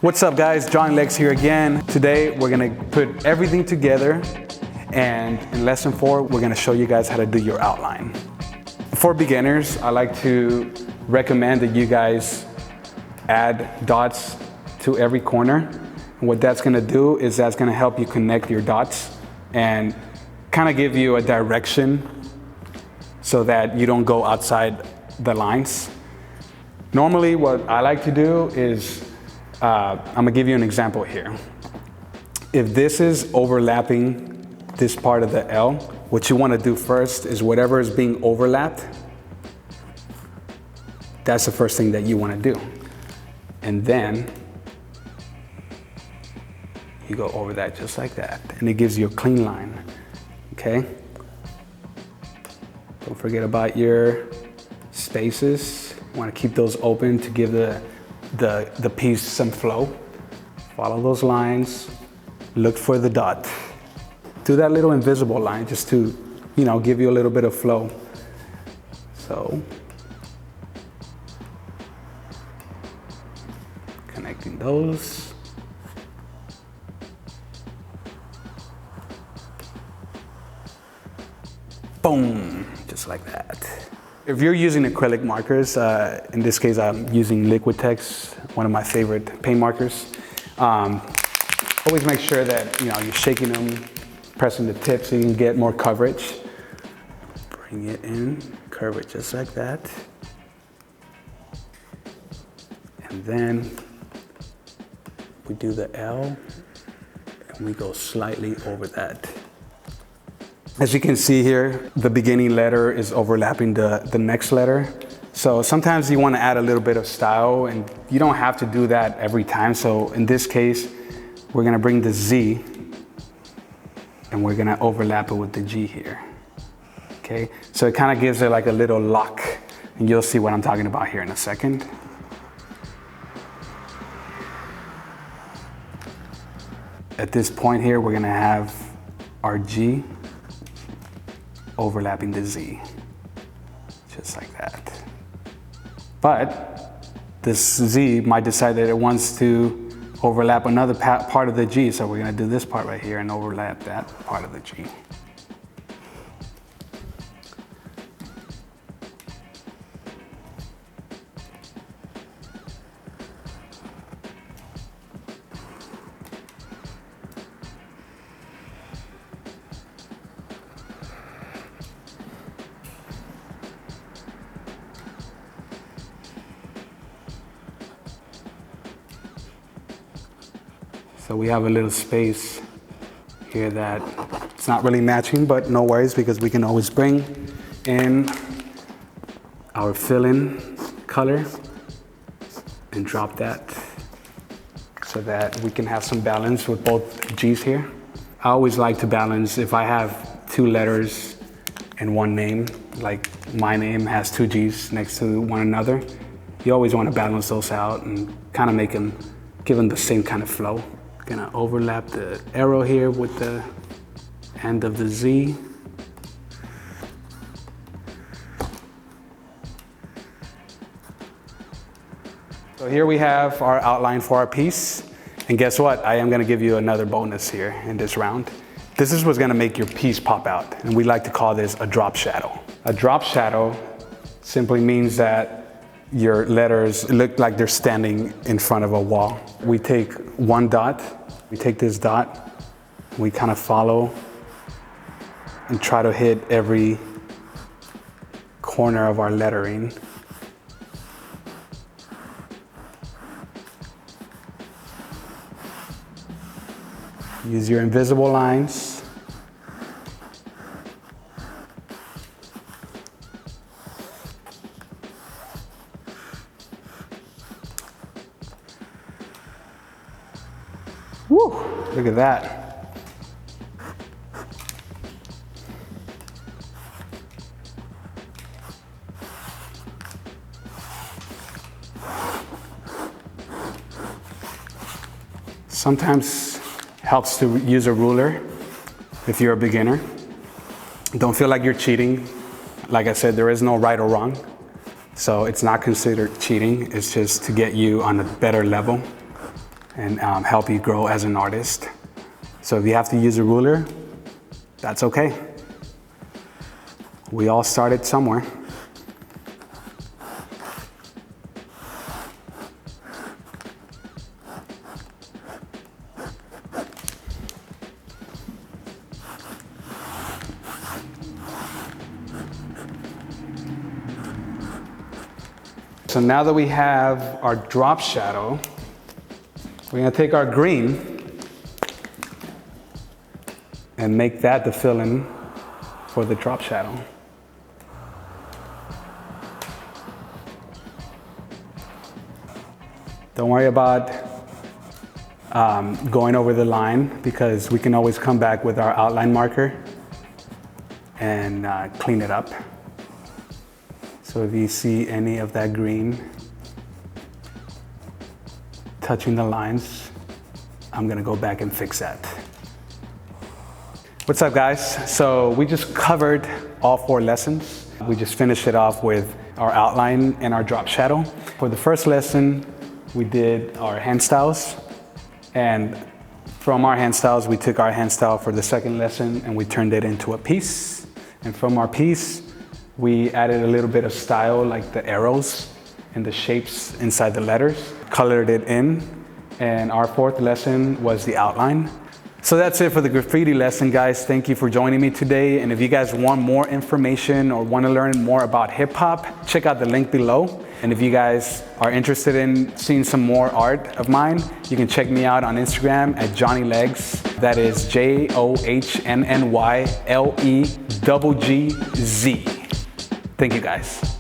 What's up guys, Johnny Leggz here again. Today we're gonna put everything together, and in lesson 4 we're gonna show you guys how to do your outline. For beginners, I like to recommend that you guys add dots to every corner. And what that's gonna do is that's gonna help you connect your dots and kind of give you a direction so that you don't go outside the lines. Normally what I like to do is, I'm gonna give you an example here. If this is overlapping this part of the L, what you wanna do first is whatever is being overlapped, that's the first thing that you wanna do. And then you go over that just like that, and it gives you a clean line, okay? Don't forget about your spaces. You wanna keep those open to give the piece some flow. Follow those lines, look for the dot. Do that little invisible line just to, give you a little bit of flow. So, connecting those. Boom, just like that. If you're using acrylic markers, in this case I'm using Liquid Text, one of my favorite paint markers. Always make sure that you're shaking them, pressing the tip so you can get more coverage. Bring it in, curve it just like that. And then we do the L and we go slightly over that. As you can see here, the beginning letter is overlapping the next letter. So sometimes you want to add a little bit of style, and you don't have to do that every time. So in this case, we're going to bring the Z and we're going to overlap it with the G here. Okay, so it kind of gives it like a little lock, and you'll see what I'm talking about here in a second. At this point here, we're going to have our G overlapping the Z, just like that. But this Z might decide that it wants to overlap another part of the G, so we're gonna do this part right here and overlap that part of the G. So we have a little space here that it's not really matching, but no worries, because we can always bring in our fill-in color and drop that so that we can have some balance with both G's here. I always like to balance if I have 2 letters and 1 name, like my name has 2 G's next to one another. You always want to balance those out and kind of give them the same kind of flow. Gonna overlap the arrow here with the end of the Z. So here we have our outline for our piece. And guess what? I am gonna give you another bonus here in this round. This is what's gonna make your piece pop out. And we like to call this a drop shadow. A drop shadow simply means that your letters look like they're standing in front of a wall. We take one dot, we take this dot, we kind of follow and try to hit every corner of our lettering. Use your invisible lines. Woo, look at that. Sometimes helps to use a ruler if you're a beginner. Don't feel like you're cheating. Like I said, there is no right or wrong. So it's not considered cheating. It's just to get you on a better level. and help you grow as an artist. So if you have to use a ruler, that's okay. We all started somewhere. So now that we have our drop shadow, we're gonna take our green and make that the fill-in for the drop shadow. Don't worry about going over the line, because we can always come back with our outline marker and clean it up. So if you see any of that green touching the lines, I'm gonna go back and fix that. What's up, guys? So we just covered all 4 lessons. We just finished it off with our outline and our drop shadow. For the first lesson, we did our hand styles, and from our hand styles, we took our hand style for the second lesson and we turned it into a piece. And from our piece, we added a little bit of style, like the arrows and the shapes inside the letters, colored it in, and our 4th lesson was the outline. So that's it for the graffiti lesson, guys. Thank you for joining me today. And if you guys want more information or want to learn more about hip hop, check out the link below. And if you guys are interested in seeing some more art of mine, you can check me out on Instagram at Johnny Leggz. That is JOHNNYLEGGZ. Thank you, guys.